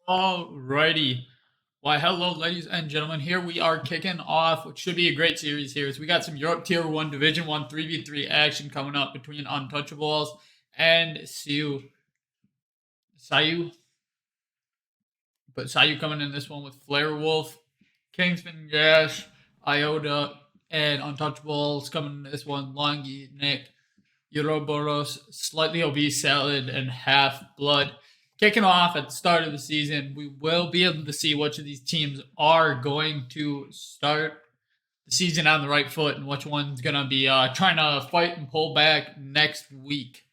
Alrighty. Why, hello, ladies and gentlemen. Here we are kicking off what should be a great series here. So we got some Europe Tier 1 Division 1 3v3 action coming up between Untouchaballs and Siuuuuu. But Siuuuuu coming in this one with Flare Wolf, Kingsman Gash, Iota, and Untouchaballs coming in this one. Longy, Nick, Euroboros, slightly obese salad, and half blood. Kicking off at the start of the season, we will be able to see which of these teams are going to start the season on the right foot and which one's going to be trying to fight and pull back next week.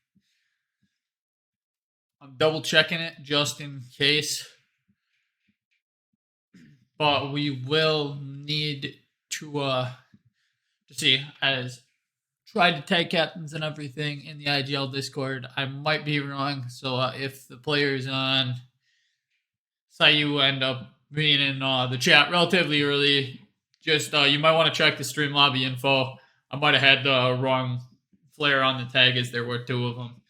I'm double checking it just in case, but we will need to see as tried to tag captains and everything in the IGL Discord. I might be wrong, so if the players on Siuuuuu end up being in the chat relatively early, just you might want to check the stream lobby info. I might have had the wrong flare on the tag as there were two of them,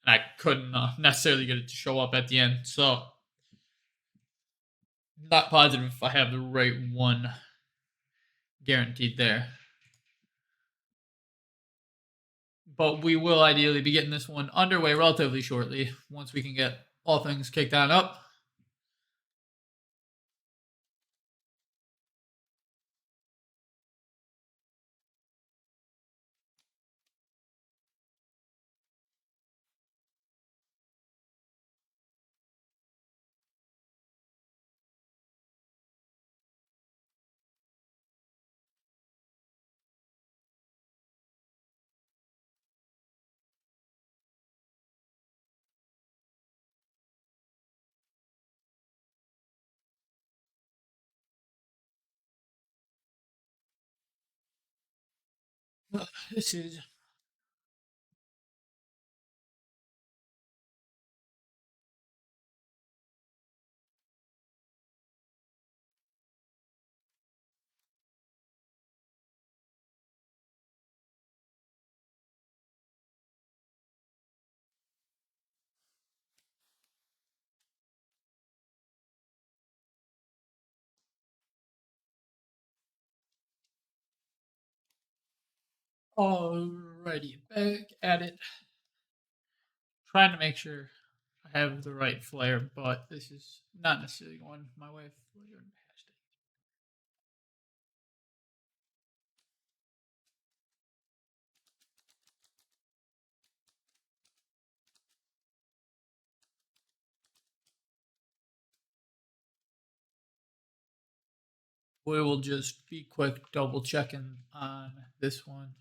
and I couldn't necessarily get it to show up at the end. So, not positive if I have the right one guaranteed there. But we will ideally be getting this one underway relatively shortly once we can get all things kicked on up. This is alrighty back at it. Trying to make sure I have the right flare, but this is not necessarily going my way. We will just be quick double checking on this one.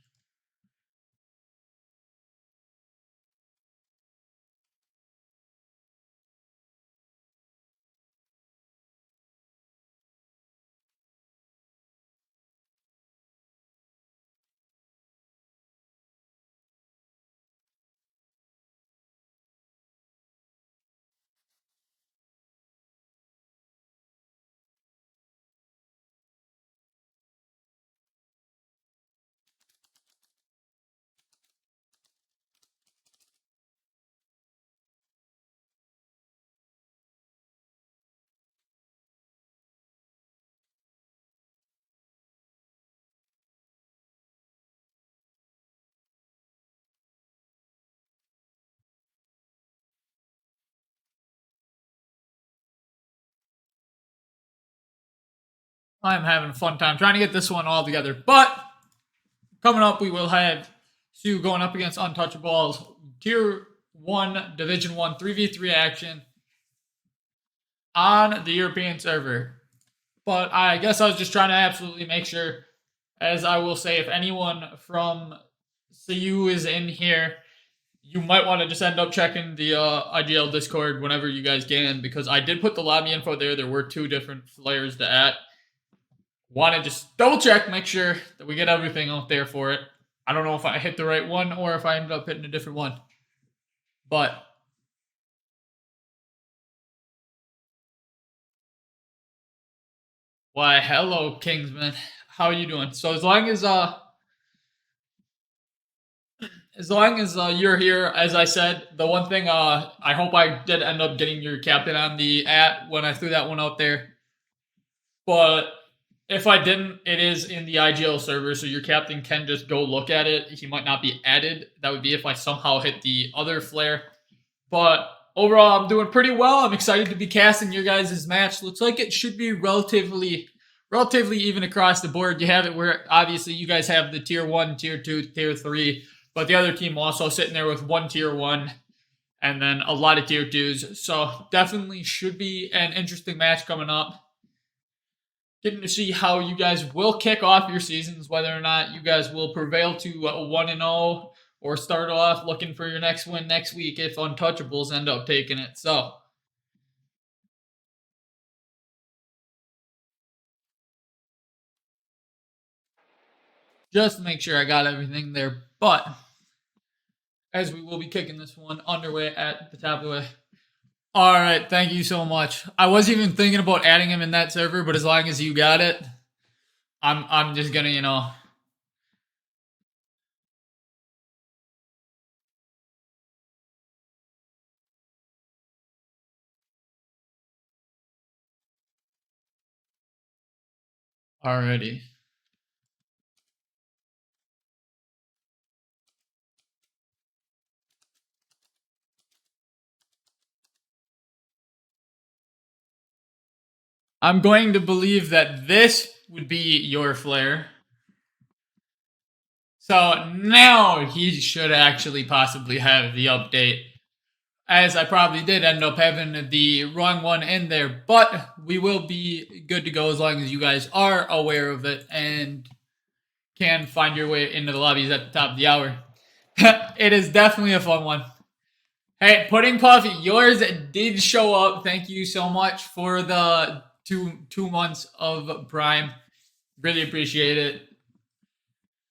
I'm having a fun time trying to get this one all together. But coming up, we will have Siuuuuu going up against Untouchaballs, Tier 1, Division 1, 3v3 action on the European server. But I guess I was just trying to absolutely make sure, as I will say, if anyone from Siuuuuu is in here, you might want to just end up checking the IGL Discord whenever you guys can, because I did put the lobby info there. There were two different flares to add. Want to just double check, make sure that we get everything out there for it. I don't know if I hit the right one or if I ended up hitting a different one. But why, hello, Kingsman. How you doing? So as as long as you're here, as I said, the one thing I hope I did end up getting your captain on the at when I threw that one out there. But if I didn't, it is in the IGL server, so your captain can just go look at it. He might not be added. That would be if I somehow hit the other flare. But overall, I'm doing pretty well. I'm excited to be casting your guys' match. Looks like it should be relatively even across the board. You have it where obviously you guys have the tier 1, tier 2, tier 3, but the other team also sitting there with one tier 1 and then a lot of tier 2s. So definitely should be an interesting match coming up. Getting to see how you guys will kick off your seasons, whether or not you guys will prevail to 1-0 or start off looking for your next win next week if Untouchaballs end up taking it. So, just to make sure I got everything there. But, as we will be kicking this one underway at the top of the way. All right, thank you so much. I wasn't even thinking about adding him in that server, but as long as you got it, I'm just gonna, alrighty. I'm going to believe that this would be your flare. So now he should actually possibly have the update. As I probably did end up having the wrong one in there, but we will be good to go as long as you guys are aware of it and can find your way into the lobbies at the top of the hour. It is definitely a fun one. Hey, Pudding Puff, yours did show up. Thank you so much for the two months of Prime. Really appreciate it.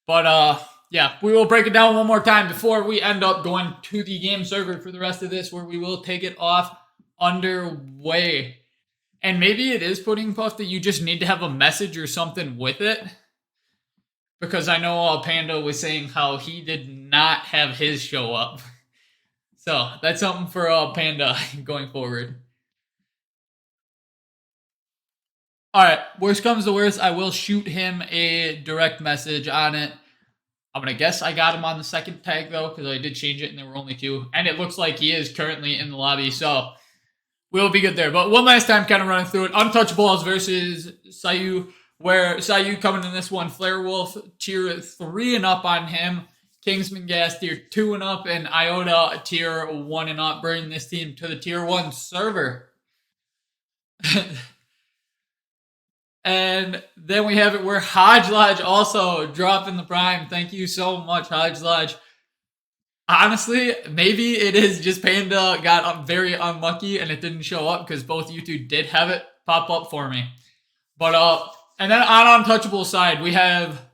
But yeah, we will break it down one more time before we end up going to the game server for the rest of this, where we will take it off underway. And maybe it is Pudding Puff that you just need to have a message or something with it. Because I know Panda was saying how he did not have his show up. So that's something for Panda going forward. Alright, worst comes to worst, I will shoot him a direct message on it. I'm going to guess I got him on the second tag, though, because I did change it and there were only 2. And it looks like he is currently in the lobby, so we'll be good there. But one last time, kind of running through it. Untouchaballs versus Siuuuuu, where Siuuuuu coming in this one, Flare Wolf, tier 3 and up on him. Kingsman Gas, tier 2 and up, and Iota, tier 1 and up, bringing this team to the tier 1 server. And then we have it where Hodge Lodge also dropping the prime. Thank you so much, Hodge Lodge. Honestly, maybe it is just Panda got very unlucky and it didn't show up because both you two did have it pop up for me. But and then on Untouchable side, we have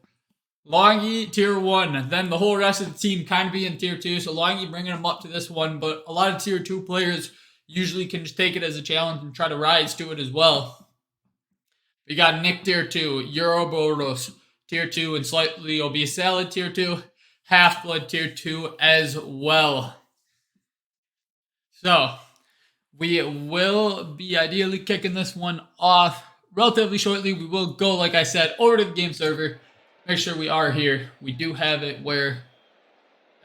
Longy tier 1. Then the whole rest of the team kind of be in tier 2. So Longy bringing them up to this one, but a lot of tier 2 players usually can just take it as a challenge and try to rise to it as well. We got Nick tier 2, Euroboros tier 2, and Slightly Obese Salad tier 2, Half-Blood tier 2 as well. So, we will be ideally kicking this one off relatively shortly. We will go, like I said, over to the game server. Make sure we are here. We do have it where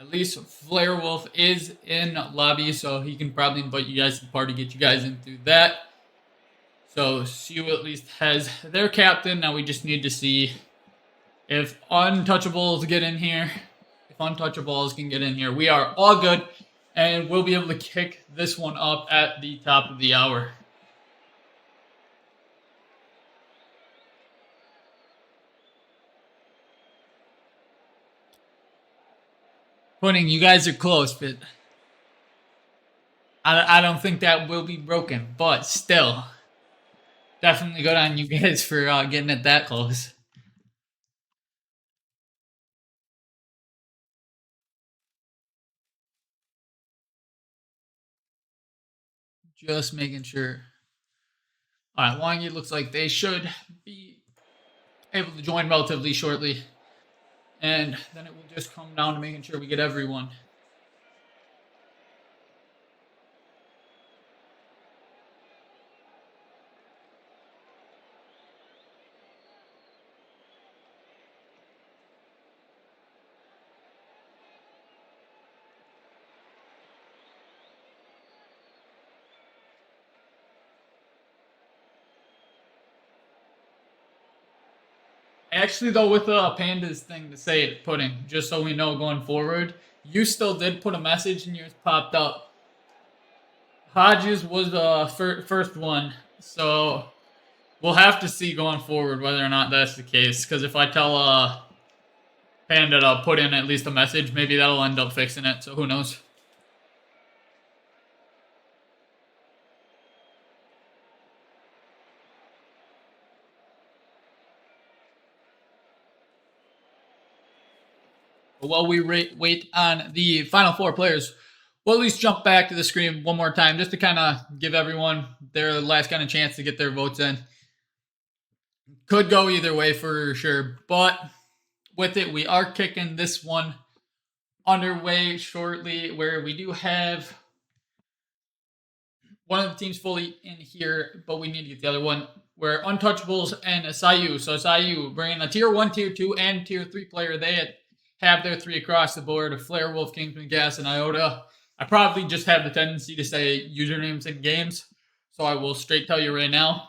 at least Flare Wolf is in lobby, so he can probably invite you guys to the party, get you guys in through that. So Siuuuuu at least has their captain. Now we just need to see if Untouchaballs get in here. If Untouchaballs can get in here, we are all good. And we'll be able to kick this one up at the top of the hour. Pudding, you guys are close, but I don't think that will be broken. But still, definitely good on you guys for getting it that close. Just making sure. Alright, Wangi looks like they should be able to join relatively shortly. And then it will just come down to making sure we get everyone. Actually, though, with Panda's thing to say it, Pudding, just so we know going forward, you still did put a message and yours popped up. Hodges was the first one, so we'll have to see going forward whether or not that's the case. Because if I tell Panda to put in at least a message, maybe that'll end up fixing it. So who knows? But while we wait on the final four players, we'll at least jump back to the screen one more time just to kind of give everyone their last kind of chance to get their votes in. Could go either way for sure, but with it, we are kicking this one underway shortly, where we do have one of the teams fully in here, but we need to get the other one. Where Untouchaballs and Siuuuuu. So Siuuuuu bringing a tier 1, tier 2, and tier 3 player. They have their 3 across the board: Flare Wolf, Kingsman, Gas, and Iota. I probably just have the tendency to say usernames in games, so I will straight tell you right now.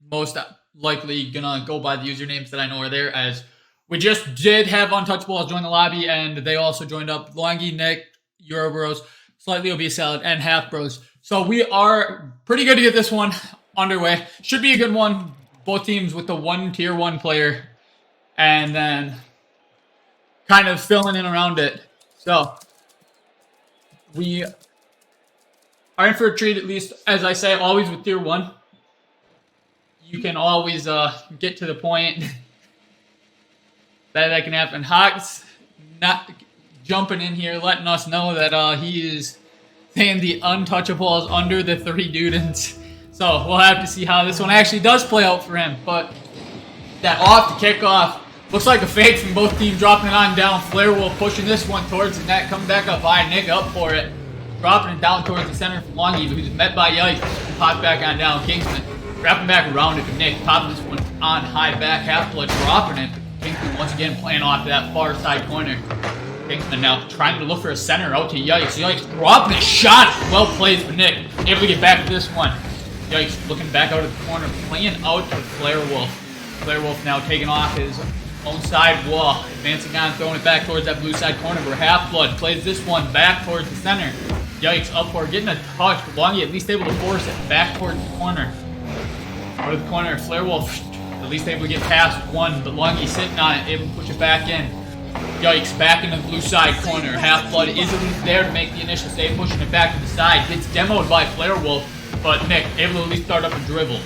Most likely gonna go by the usernames that I know are there, as we just did have Untouchaballs join the lobby, and they also joined up Longy, Nick, Eurobros, Slightly Obese Salad, and Half Bros. So we are pretty good to get this one underway. Should be a good one. Both teams with the one tier 1 player, and then kind of filling in around it. So we are in for a treat, at least, as I say, always with tier 1. You can always get to the point that can happen. Hawks not jumping in here, letting us know that he is saying the Untouchaballs under the 3 Dudens. So we'll have to see how this one actually does play out for him. But that off the kickoff looks like a fake from both teams, dropping it on down. Flare Wolf pushing this one towards the net, coming back up high. Nick up for it, dropping it down towards the center from Longy, who's met by Yikes. Popped back on down. Kingsman wrapping back around it, but Nick popping this one on high back. Half-Blood dropping it. Kingsman once again playing off to that far side corner. Kingsman now trying to look for a center out to Yikes. Yikes dropping a shot. Well played for Nick. Able to get back to this one. Yikes looking back out of the corner, playing out to Flare Wolf. Flare Wolf now taking off his own side wall, advancing on, throwing it back towards that blue side corner where Half-Blood plays this one back towards the center. Yikes up for it, getting a touch, but Longy at least able to force it back towards the corner. Out of the corner, Flare Wolf at least able to get past one, but Longy sitting on it, able to push it back in. Yikes, back into the blue side corner. Half-Blood is at least there to make the initial save, pushing it back to the side. Gets demoed by Flare Wolf, but Nick able to at least start up a dribble.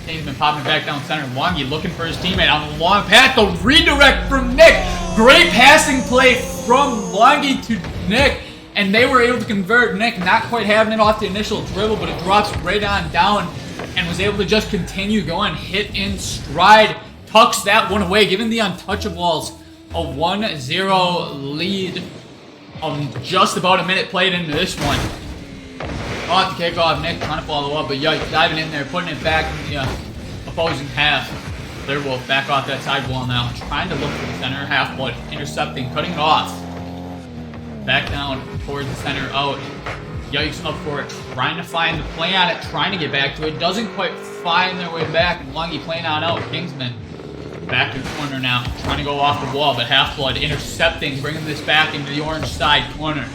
Kingsman popping it back down center. Longy looking for his teammate on the long path. The redirect from Nick. Great passing play from Longy to Nick, and they were able to convert. Nick not quite having it off the initial dribble, but it drops right on down and was able to just continue going. Hit in stride. Tucks that one away, giving the Untouchaballs a 1-0 lead. Just about a minute played into this one. Off the kickoff, Nick trying to follow up, but Yikes diving in there, putting it back in the opposing half. Flare Wolf back off that side wall now, trying to look for the center. Half-Blood intercepting, cutting it off. Back down towards the center, out. Yikes up for it, trying to find the play on it, trying to get back to it. Doesn't quite find their way back. Longy playing on out. Kingsman back to the corner now, trying to go off the wall, but Half-Blood intercepting, bringing this back into the orange side corner.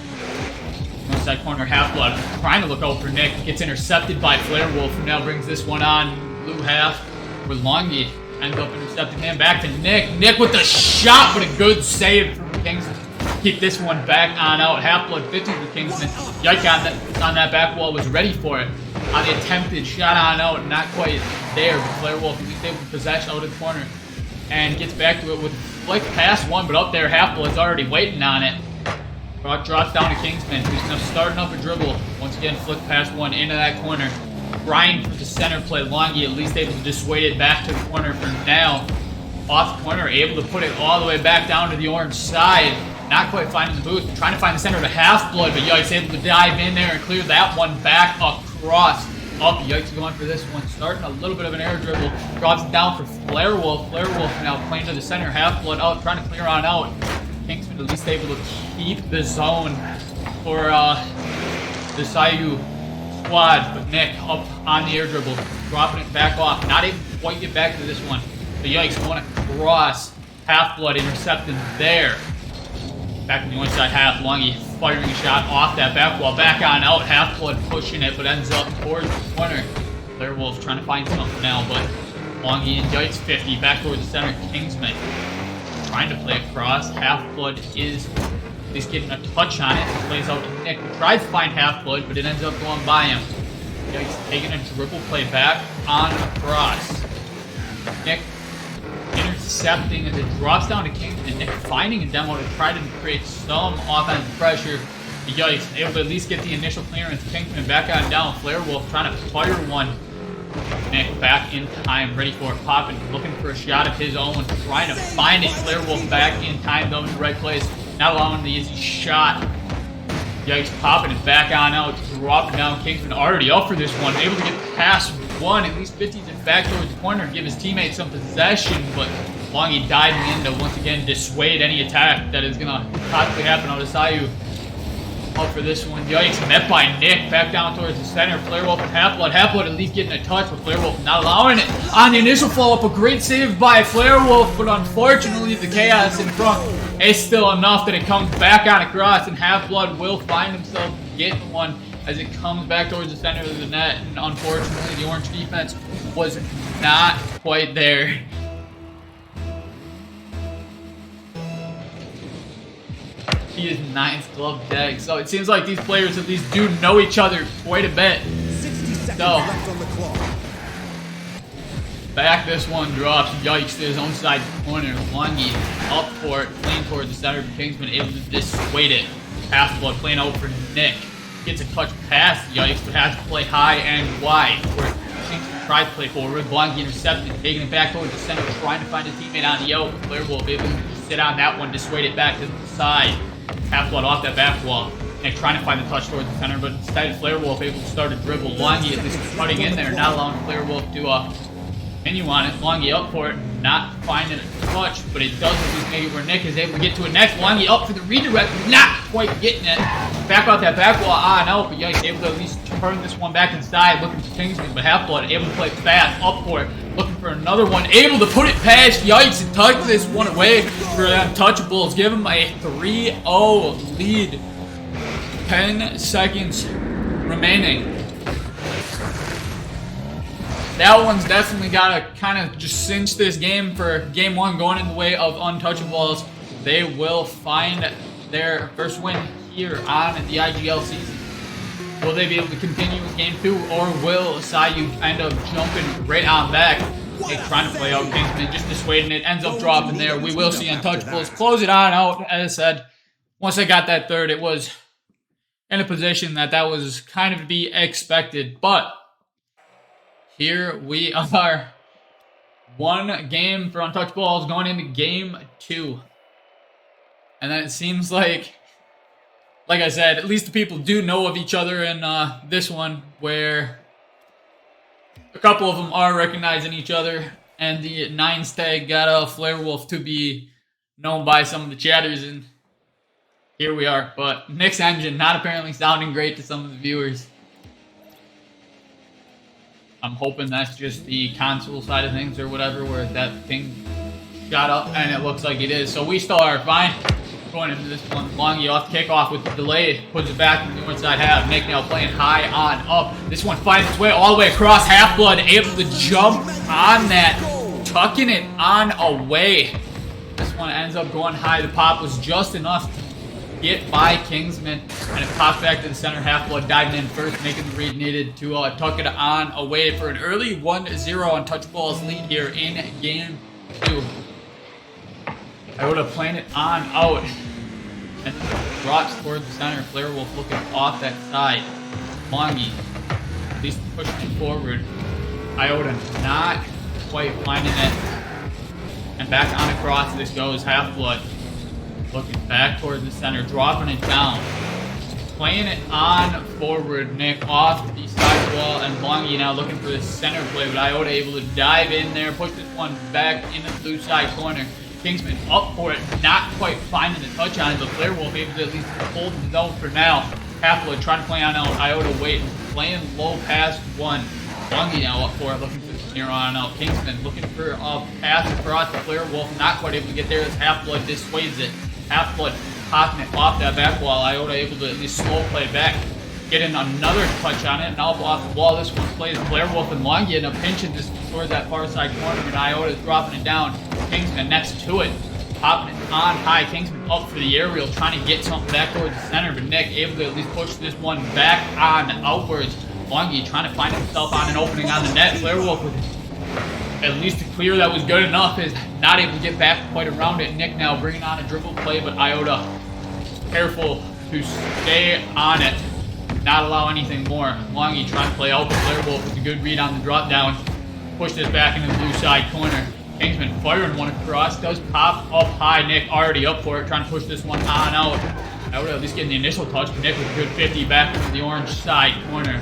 Orange side corner, Half-Blood trying to look out for Nick. Gets intercepted by Flare Wolf, who now brings this one on blue half, where Longy ends up intercepting him. Back to Nick. Nick with the shot, but a good save from Kingsman. Keep this one back on out. Half-Blood 50 for Kingsman. Yike on that back wall, was ready for it. On the attempted shot on out, not quite there. But Flare Wolf at least able to possess out of the corner and gets back to it with flick past one, but up there Half-Blood's already waiting on it. Drops down to Kingsman, who's now starting up a dribble. Once again, flick past one into that corner. Grind for the center play. Longy at least able to dissuade it back to the corner for now. off the corner, able to put it all the way back down to the orange side. Not quite finding the boost, trying to find the center of the Half-Blood, but Yikes able to dive in there and clear that one back across. Up, Yikes going for this one, starting a little bit of an air dribble, drops it down for Flare Wolf. Flare Wolf now playing to the center, Half-Blood out, trying to clear on out. Kingsman at least able to keep the zone for the Siuuuuu squad, but Nick up on the air dribble, dropping it back off, not able to quite get back to this one. But Yikes going across, Half-Blood intercepted there. Back in the inside half, Longy firing a shot off that back wall, back on out, Half-Blood pushing it, but ends up towards the corner. Flare Wolf trying to find something now, but Longy and Yikes 50, back towards the center, Kingsman trying to play across. Half-Blood is at least getting a touch on it, plays out to Nick, who tries to find Half-Blood, but it ends up going by him. Yikes taking a dribble play back on across. Nick intercepting as it drops down to Kingsman. Nick finding a demo to try to create some offensive pressure. Yikes, able to at least get the initial clearance. Kingsman back on down. Flare Wolf trying to fire one. Nick back in time, ready for it. Popping, looking for a shot of his own, trying to find it. Flare Wolf back in time, though, in the right place. Not allowing the easy shot. Yikes, popping it back on out, dropping down. Kingsman already up for this one, able to get past one, at least 50s it back towards the corner, give his teammates some possession, but Longy diving in to once again dissuade any attack that is gonna possibly happen out of Siuuuuu. Up for this one, Yikes, met by Nick, back down towards the center. Flare Wolf and Half-Blood. Half-Blood at least getting a touch, but Flare Wolf not allowing it. On the initial follow-up, a great save by Flare Wolf, but unfortunately the chaos in front is still enough that it comes back on across, and Half-Blood will find himself getting one as it comes back towards the center of the net, and unfortunately the orange defense was not quite there. He is 9th glove deck, so it seems like these players at least do know each other quite a bit. 60 seconds So, left on the clock. Back this one drops. Yikes to his own side corner. Longy up for it, playing towards the center. Kingsman able to dissuade it. Half-Blood playing out for Nick. Gets a touch past Yikes, but has to play high and wide. Where Kingsman tries to play forward. Longy intercepted, taking it back towards the center, trying to find a teammate on the out. Flare Wolf able to sit on that one, dissuade it back to the side. Half-Blood off that back wall. Nick trying to find the touch towards the center, but instead Flare Wolf able to start a dribble. Longy at least cutting in there, not allowing Flare Wolf to continue on it. Longy up for it, not finding a touch, but it does at least make it where Nick is able to get to it next. Longy up for the redirect, not quite getting it. Back off that back wall on out, but Yikes able to at least turn this one back inside, looking for Kingsman, but Half-Blood able to play fast, up for it, looking for another one, able to put it past Yikes and tuck this one away for the Untouchaballs. Give him a 3-0 lead. 10 seconds remaining. That one's definitely got to kind of just cinch this game for game one, going in the way of Untouchaballs. They will find their first win here on the IGL season. Will they be able to continue with game two, or will Siuuuuu end up jumping right on back? Nick trying to play out Kingsman, just dissuading it, ends up dropping there. We will see Untouchaballs close it on out. As I said, once they got that third, it was in a position that was kind of to be expected, but here we are. One game for Untouchaballs going into game two. And then it seems like I said, at least the people do know of each other in this one, where a couple of them are recognizing each other. And the 9 stag got a Flare Wolf to be known by some of the chatters, and here we are. But Nick's engine not apparently sounding great to some of the viewers. I'm hoping that's just the console side of things or whatever, where that thing shot up, and it looks like it is. So we still are fine going into this one. Longy off the kickoff with the delay, puts it back in the north side half. Nick now playing high on up. This one finds its way all the way across. Half-Blood able to jump on that, tucking it on away. This one ends up going high. The pop was just enough to get by Kingsman, and it pops back to the center. Half-Blood diving in first, making the read needed to tuck it on away for an early 1-0 Untouchaballs lead here in game two. I would have played it on out, and drops towards the center. Flare Wolf looking off that side. Longy at least pushing it forward. Iota not quite finding it. And back on across, this goes Half-Blood. Looking back towards the center, dropping it down. Playing it on forward, Nick off to the side wall, and Longy now looking for the center play, but Iota able to dive in there, push this one back into the blue side corner. Kingsman up for it, not quite finding the touch on it, but Flairwolf able to at least hold the zone for now. Half-Blood trying to play on out, Iota waiting, playing low past one. Longy now up for it, looking for the near on out. Kingsman looking for a pass across the Flairwolf, not quite able to get there as Half-Blood dissuades it. Half-Blood popping it off that back wall. Iota able to at least slow play back, getting another touch on it, and now off the wall. This one plays Flairwolf and Longy in a pinch and just towards that far side corner, and Iota is dropping it down. Kingsman next to it, popping it on high. Kingsman up for the aerial, trying to get something back towards the center, but Nick able to at least push this one back on outwards. Longy trying to find himself on an opening on the net. Flairwolf with at least a clear that was good enough, is not able to get back quite around it. Nick now bringing on a dribble play, but Iota careful to stay on it, not allow anything more. Longy trying to play out the Flairwolf with a good read on the drop down. Push this back into the blue side corner. Kingsman firing one across, does pop up high. Nick already up for it, trying to push this one on out. Iota at least getting the initial touch, but Nick with a good 50 back into the orange side corner.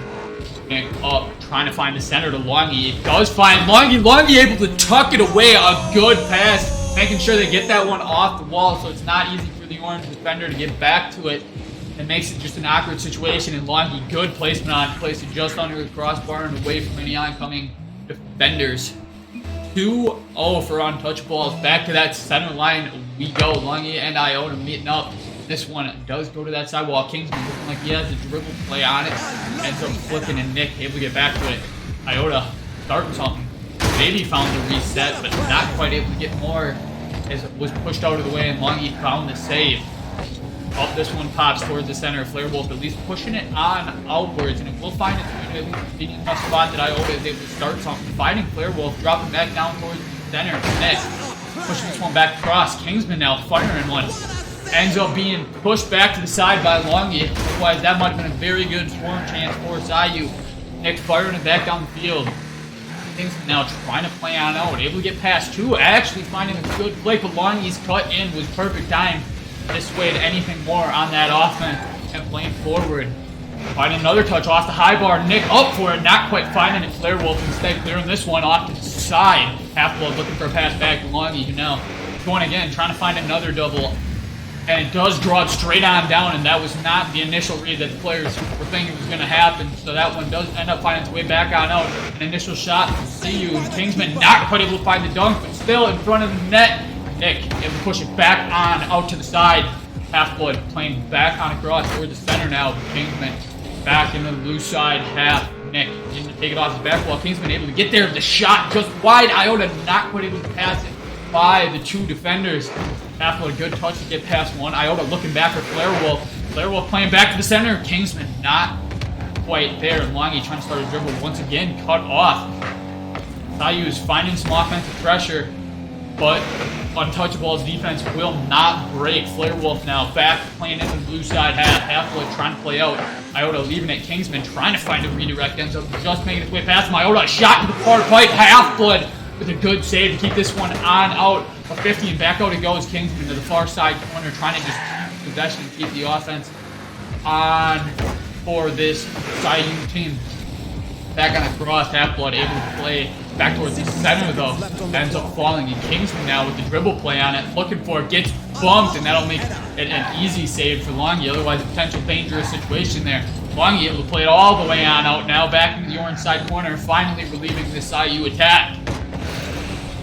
Nick up, trying to find the center to Longy. It does find Longy. Longy able to tuck it away. A good pass, making sure they get that one off the wall, so it's not easy for the orange defender to get back to it. It makes it just an awkward situation, and Longy, good placement on, placed it just under the crossbar and away from any oncoming defenders. 2-0 for Untouchaballs. Back to that center line we go. Longy and Iota meeting up. This one does go to that sidewall. Kingsman looking like he has a dribble play on it. Ends up flicking, and Nick able to get back to it. Iota starting something. Maybe found the reset, but not quite able to get more as it was pushed out of the way, and Longy found the save. Up this one pops towards the center. Flairwolf at least pushing it on outwards, and it will find it at least a convenient enough spot that Iota is able to start something. Fighting Flairwolf, dropping back down towards the center. Nick pushing this one back across. Kingsman now firing one. Ends up being pushed back to the side by Longy. Otherwise, that might have been a very good scoring chance for Siuuuuu. Nick firing it back down the field. Kingsman now trying to play on out. Able to get past two. Actually finding a good play, but Longy's cut in was perfect time. Dissuade anything more on that offense and playing forward. Finding another touch off the high bar. Nick up for it, not quite finding it. Flairwolf instead clearing this one off to the side. Half-Blood looking for a pass back to Longy, who now going again, trying to find another double. And it does draw it straight on down, and that was not the initial read that the players were thinking was going to happen. So that one does end up finding its way back on out. An initial shot from Siuuuuu. Kingsman not quite able to find the dunk, but still in front of the net. Nick able to push it back on out to the side. Half-Blood playing back on across towards the center now. Kingsman back into the blue side half. Nick able to take it off his back wall. Kingsman able to get there. The shot just wide. Iota not quite able to pass it by the two defenders. Half-Blood good touch to get past one. Iota looking back for Flairwolf. Flairwolf playing back to the center. Kingsman not quite there. And Longy trying to start a dribble once again, cut off. Siuuuuu is finding some offensive pressure, but Untouchaballs defense will not break. Flairwolf now back playing into the blue side half. Half-Blood trying to play out. Iota leaving it. Kingsman trying to find a redirect. Ends up just making its way past him. Iota shot into the far pipe. Half-Blood with a good save to keep this one on out of 50, and back out it goes. Kingsman to the far side corner, trying to just keep possession and keep the offense on for this Siuuuuu team. Back on the cross, Half-Blood able to play back towards the center though. Ends up falling, and Kingsman now with the dribble play on it, looking for it, gets bumped, and that'll make it an easy save for Longy. Otherwise, a potential dangerous situation there. Longy able to play it all the way on out now, back into the orange side corner, finally relieving this Siuuuuu attack.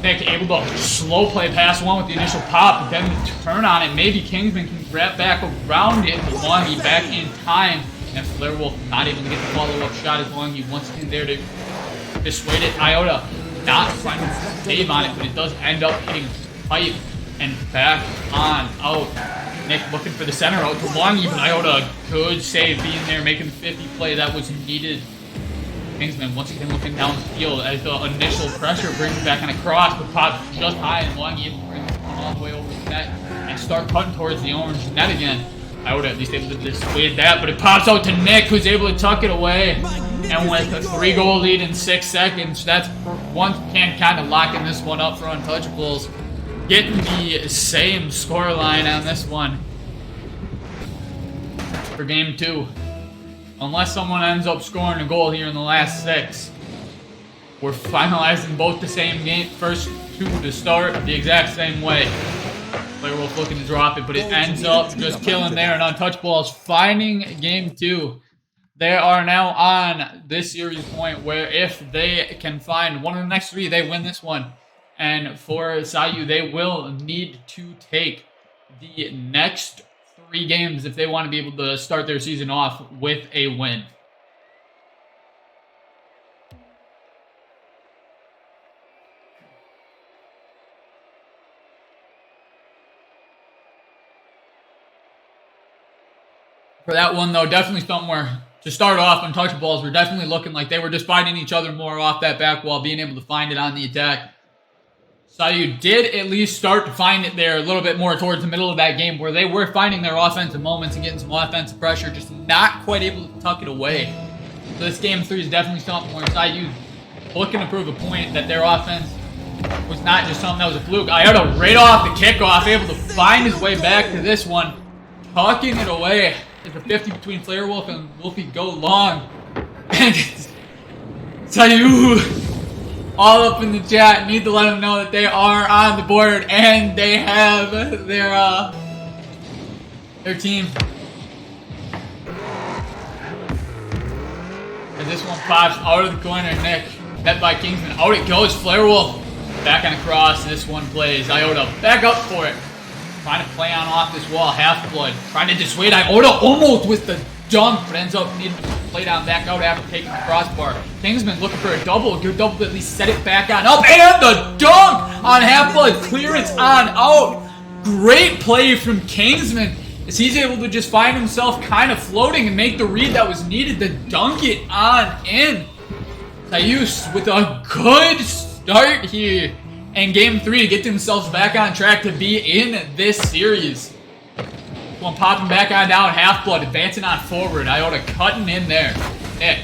Nick able to slow play past one with the initial pop, but then the turn on it. Maybe Kingsman can wrap back around it, but Longy back in time. And Flairwolf not able to get the follow-up shot as Longy once again there to dissuade it. Iota not finding a save on it, but it does end up hitting pipe and back on out. Nick looking for the center out to Longy, but Iota good save being there, making the 50 play that was needed. Kingsman once again looking down the field as the initial pressure brings it back on a cross, but pops just high, and Longy able to bring it all the way over the net and start cutting towards the orange net again. Iota at least able to dissuade that, but it pops out to Nick, who's able to tuck it away. And with a 3-goal lead in 6 seconds, that's once again kind of locking this one up for Untouchaballs. getting the same scoreline on this one for game 2. Unless someone ends up scoring a goal here in the last 6. We're finalizing both the same game, first 2 to start the exact same way. Player Wolf looking to drop it, but it ends up just killing there. And Untouchaballs finding game 2. They are now on this series point where if they can find one of the next 3, they win this one. And for Siuuuuu, they will need to take the next 3 games if they want to be able to start their season off with a win. For that one, though, definitely somewhere to start off. Untouchaballs were definitely looking like they were just fighting each other more off that back wall, being able to find it on the attack. Siuuuuu did at least start to find it there a little bit more towards the middle of that game where they were finding their offensive moments and getting some offensive pressure, just not quite able to tuck it away. So this game 3 is definitely something where Siuuuuu looking to prove a point that their offense was not just something that was a fluke. Iota right off the kickoff, able to find his way back to this one, tucking it away. As a 50 between Player Wolf and Wolfie go long. And Siuuuuu all up in the chat. Need to let them know that they are on the board and they have their team. As this one pops out of the corner, Nick. Met by Kingsman. Out it goes. Player Wolf back on the cross. This one plays. Iota back up for it. Trying to play on off this wall. Half-Blood. Trying to dissuade Iota almost with the dunk, but ends up needing to play down back out after taking the crossbar. Kingsman looking for a double. A good double to at least set it back on up. And the dunk on Half-Blood. Clearance on out. Great play from Kingsman as he's able to just find himself kind of floating and make the read that was needed to dunk it on in. Siuuuuu with a good start here. And game 3 to get themselves back on track to be in this series. One popping back on down, Half-Blood advancing on forward. Iota cutting in there. Nick,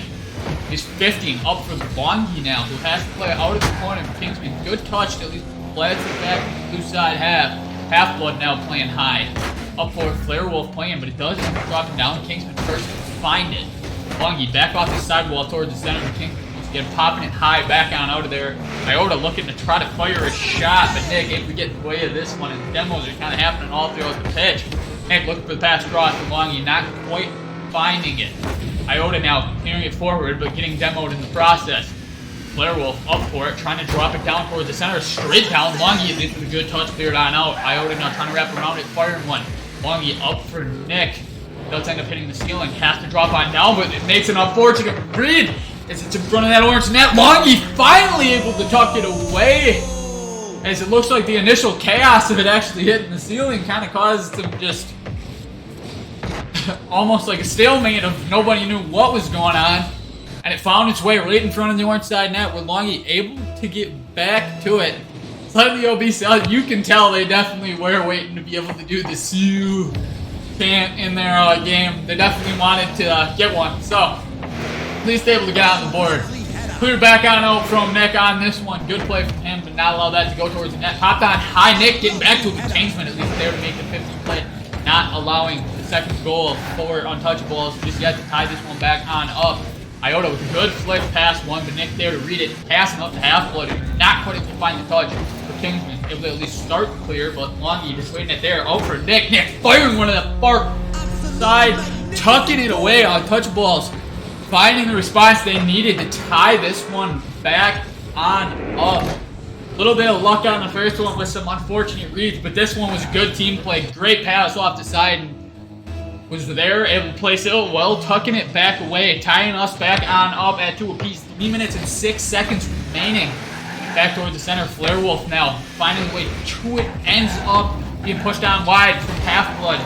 he's 15 up for Longy now, who has to play out of the corner. Kingsman, good touch to at least blast it back to the blue side half. Half-Blood now playing high. Up for Flare Wolf playing, but it does end up dropping down. Kingsman first to find it. Longy back off the sidewall towards the center of Kingsman. Again, popping it high back on out of there. Iota looking to try to fire a shot, but Nick able to get in the way of this one, and demos are kind of happening all throughout the pitch. Nick looking for the pass cross to Longy, not quite finding it. Iota now clearing it forward, but getting demoed in the process. Flare Wolf up for it, trying to drop it down towards the center, straight down. Longy at least with a good touch, cleared on out. Iota now trying to wrap around it, firing one. Longy up for Nick. Does end up hitting the ceiling, has to drop on down, but it makes an unfortunate read. As it's in front of that orange net. Longy finally able to tuck it away. As it looks like the initial chaos of it actually hitting the ceiling kind of caused some just almost like a stalemate of nobody knew what was going on. And it found its way right in front of the orange side net with Longy able to get back to it. Slightly obese. You can tell they definitely were waiting to be able to do the Siuuuuu chant in their game. They definitely wanted to get one. So at least able to get on the board. Clear back on out from Nick on this one. Good play from him, but not allow that to go towards the net. Popped on high. Nick getting back to it. Kingsman at least there to make the 50 play. Not allowing the second goal for Untouchaballs just yet to tie this one back on up. Iota with a good flick past one, but Nick there to read it. Passing up to Half-Blood. Not quite able to find the touch for Kingsman. Able to at least start clear, but Longy just waiting it there. Out for Nick. Nick firing one of the far side. Tucking it away. Untouchaballs finding the response they needed to tie this one back on up. A little bit of luck on the first one with some unfortunate reads, but this one was a good team play. Great pass off the side. And was there, able to place it well, tucking it back away, tying us back on up at 2 apiece. 3 minutes and 6 seconds remaining. Back towards the center. Flare Wolf now finding the way to it. Ends up being pushed on wide from Half-Blood.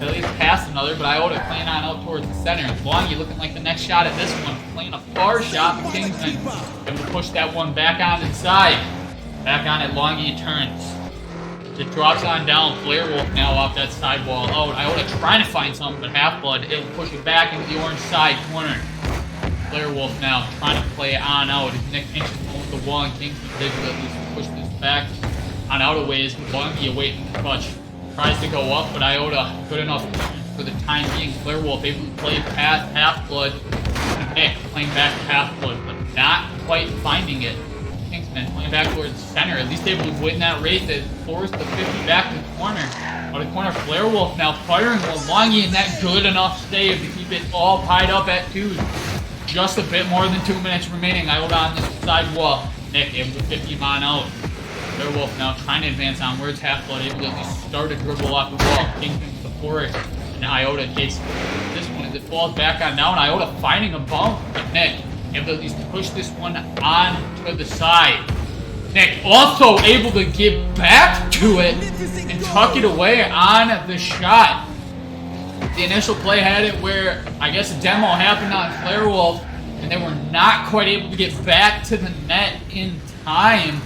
At least past another, but Iota playing on out towards the center. Longy looking like the next shot at this one. Playing a far shot for Kingsman. Able to push that one back on inside. Back on it, Longy turns. It drops on down. Flare Wolf now off that sidewall out. Iota trying to find something, but Half-Blood able to push it back into the orange side corner. Flare Wolf now trying to play on out. As Nick inches with the wall, and Kingsman did at least push this back on out of ways. Longy awaiting the clutch. Tries to go up, but Iota good enough for the time being. Flarewolf able to play past Half-Blood. Nick playing back to Half-Blood, but not quite finding it. Kingsman playing back towards the center. At least able to win that race that forced the 50 back to the corner. Out of the corner, Flarewolf now firing while Longy in that good enough save to keep it all tied up at 2. Just a bit more than 2 minutes remaining. Iota on this side wall. Nick able to 50 him on out. Flarewolf now trying to advance onwards. Half-Blood able to at least start a dribble off the wall. Kingsman with the forest. And Iota takes this one as it falls back on down. Iota finding a bump. But Nick able to at least push this one on to the side. Nick also able to get back to it and tuck it away on the shot. The initial play had it where I guess a demo happened on Flarewolf and they were not quite able to get back to the net in time.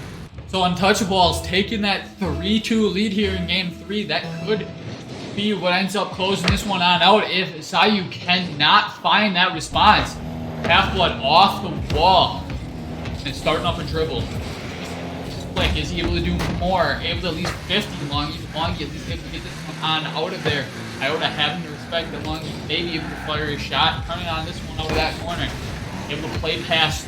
So Untouchaballs taking that 3-2 lead here in Game 3. That could be what ends up closing this one on out if Siuuuuu cannot find that response. Half-Blood off the wall and starting up a dribble. Slick, is he able to do more? Able to at least 50 Longy. Longy at least able to get this one on out of there. Iota having to respect that Longy maybe able to fire his shot. Turning on this one over that corner. Able to play past.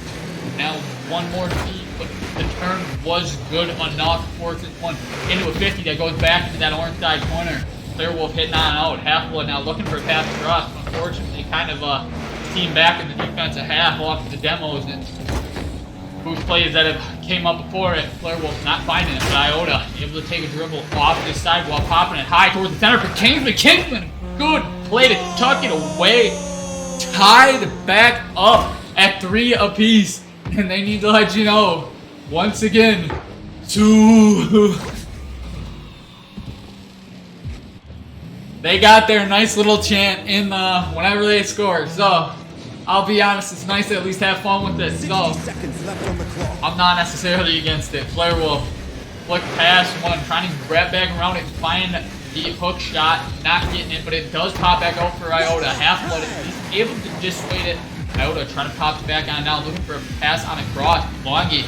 Now one more feed, but the turn was good enough to force this one into a 50 that goes back into that orange side corner. Flarewolf hitting on out. Half-Blood now looking for a pass across. Unfortunately, kind of team back in the defensive half off the demos and boost plays that have came up before it. Flarewolf not finding it, but Iota able to take a dribble off this side while popping it high towards the center for Kingsman. Kingsman, good play to tuck it away. Tied back up at 3 apiece. And they need to let you know, once again, they got their nice little chant in whenever they score. So, I'll be honest, it's nice to at least have fun with this. So, I'm not necessarily against it. Flarewolf, flick past one, trying to grab back around it and find the hook shot. Not getting it, but it does pop back out for Iota. Half-Blood at least able to dissuade it. Iota trying to pop it back on now, looking for a pass on a cross. Longy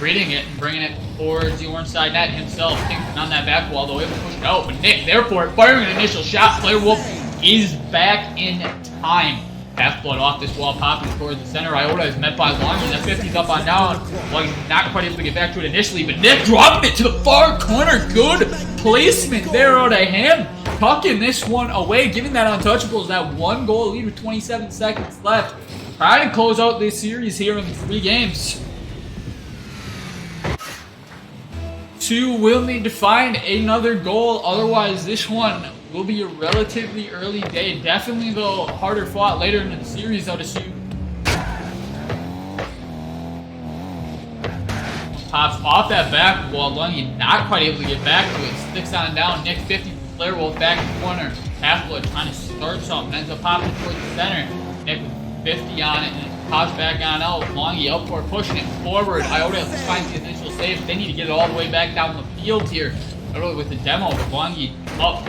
reading it and bringing it towards the orange side net himself. Kingsman on that back wall, though, able to push it out. But Nick, therefore, firing an initial shot. Flarewolf is back in time. Half-Blood off this wall, popping towards the center. Iota is met by Longy. That 50's up on down. Longy's not quite able to get back to it initially, but Nick dropping it to the far corner. Good placement there out of him. Tucking this one away, giving that Untouchaballs that 1-goal lead with 27 seconds left. Trying to close out this series here in 3 games. Siuuuuu will need to find another goal, otherwise this one will be a relatively early day. Definitely, though, harder fought later in the series out of Siuuuuu. Pops off that back wall, Lungy not quite able to get back to it. Sticks on down, Nick 50 from Flarewolf back in the corner. Half-Blood trying to start something, ends up popping towards the center. Nick 50 on it, and it pops back on out. Longy up for pushing it forward. Iota finds the initial save. They need to get it all the way back down the field here. Iota with the demo, but Longy up,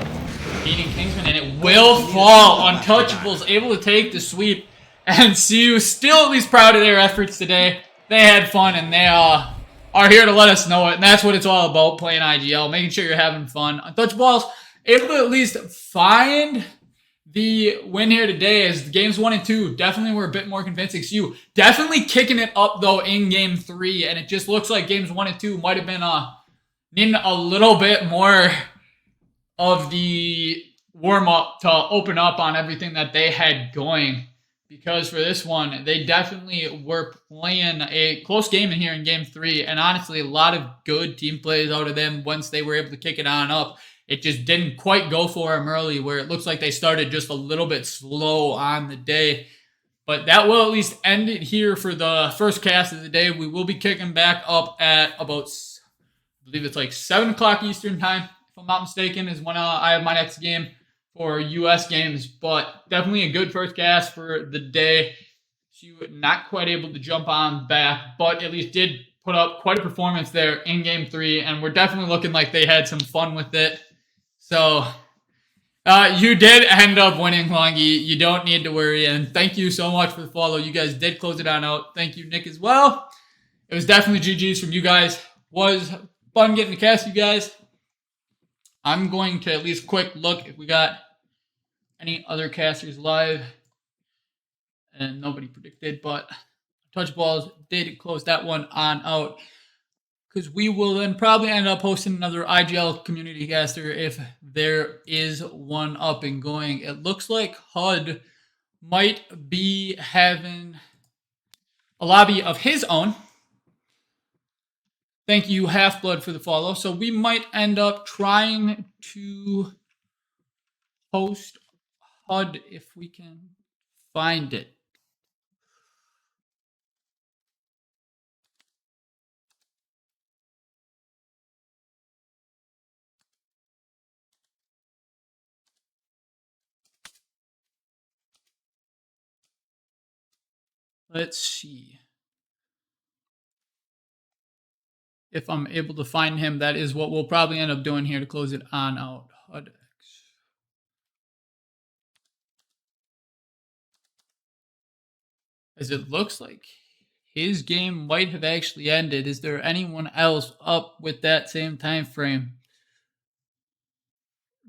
beating Kingsman, and it will fall. Untouchaballs able to take the sweep, and Siuuuuu still at least proud of their efforts today. They had fun, and they are here to let us know it, and that's what it's all about, playing IGL, making sure you're having fun. Untouchaballs able to at least find the win here today as games 1 and 2 definitely were a bit more convincing. Siuuuuu definitely kicking it up, though, in game 3, and it just looks like games 1 and 2 might have been needing a little bit more of the warm-up to open up on everything that they had going, because for this one, they definitely were playing a close game in here in game 3, and honestly, a lot of good team plays out of them once they were able to kick it on up. It just didn't quite go for them early, where it looks like they started just a little bit slow on the day. But that will at least end it here for the first cast of the day. We will be kicking back up at about, I believe it's like 7 o'clock Eastern time, if I'm not mistaken, is when I have my next game for U.S. games. But definitely a good first cast for the day. She was not quite able to jump on back, but at least did put up quite a performance there in game 3, and we're definitely looking like they had some fun with it. So, you did end up winning, Longy. You don't need to worry, and thank you so much for the follow. You guys did close it on out. Thank you, Nick, as well. It was definitely GG's from you guys. Was fun getting to cast you guys. I'm going to at least quick look if we got any other casters live. And nobody predicted, but Untouchaballs did close that one on out. Because we will then probably end up hosting another IGL community caster if there is one up and going. It looks like HUD might be having a lobby of his own. Thank you, Half-Blood, for the follow. So we might end up trying to host HUD if we can find it. Let's see. If I'm able to find him, that is what we'll probably end up doing here to close it on out. HUD X. As it looks like his game might have actually ended. Is there anyone else up with that same time frame?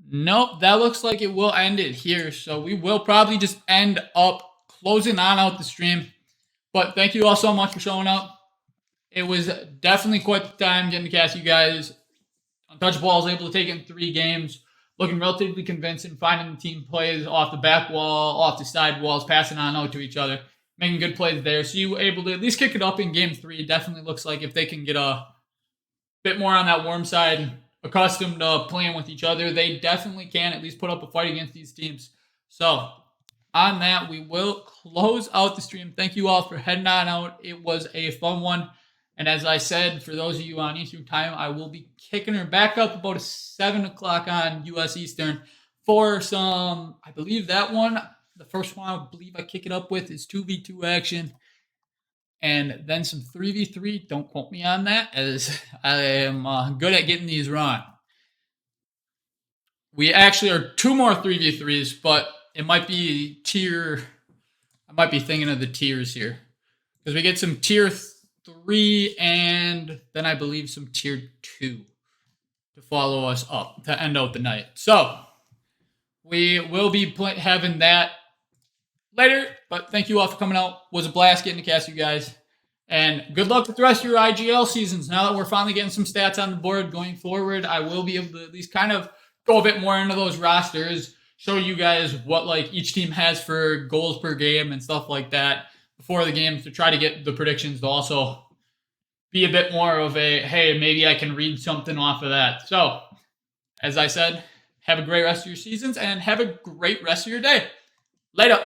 Nope, that looks like it will end it here. So we will probably just end up closing on out the stream. But thank you all so much for showing up. It was definitely quite the time getting to cast you guys. Untouchaballs able to take it in 3 games, looking relatively convincing, finding the team plays off the back wall, off the side walls, passing on out to each other, making good plays there. So you were able to at least kick it up in game 3. It definitely looks like if they can get a bit more on that warm side, accustomed to playing with each other, they definitely can at least put up a fight against these teams. So on that, we will close out the stream. Thank you all for heading on out. It was a fun one. And as I said, for those of you on Eastern time, I will be kicking her back up about 7 o'clock on US Eastern for some, I believe that one, the first one I believe I kick it up with is 2v2 action. And then some 3v3. Don't quote me on that, as I am good at getting these wrong. We actually are 2 more 3v3s, but it might be tier. I might be thinking of the tiers here. Because we get some tier 3 and then I believe some tier 2 to follow us up to end out the night. So we will be having that later, but thank you all for coming out. It was a blast getting to cast you guys. And good luck with the rest of your IGL seasons. Now that we're finally getting some stats on the board going forward, I will be able to at least kind of go a bit more into those rosters, show you guys what like each team has for goals per game and stuff like that before the games to try to get the predictions to also be a bit more of a, hey, maybe I can read something off of that. So, as I said, have a great rest of your seasons and have a great rest of your day. Later.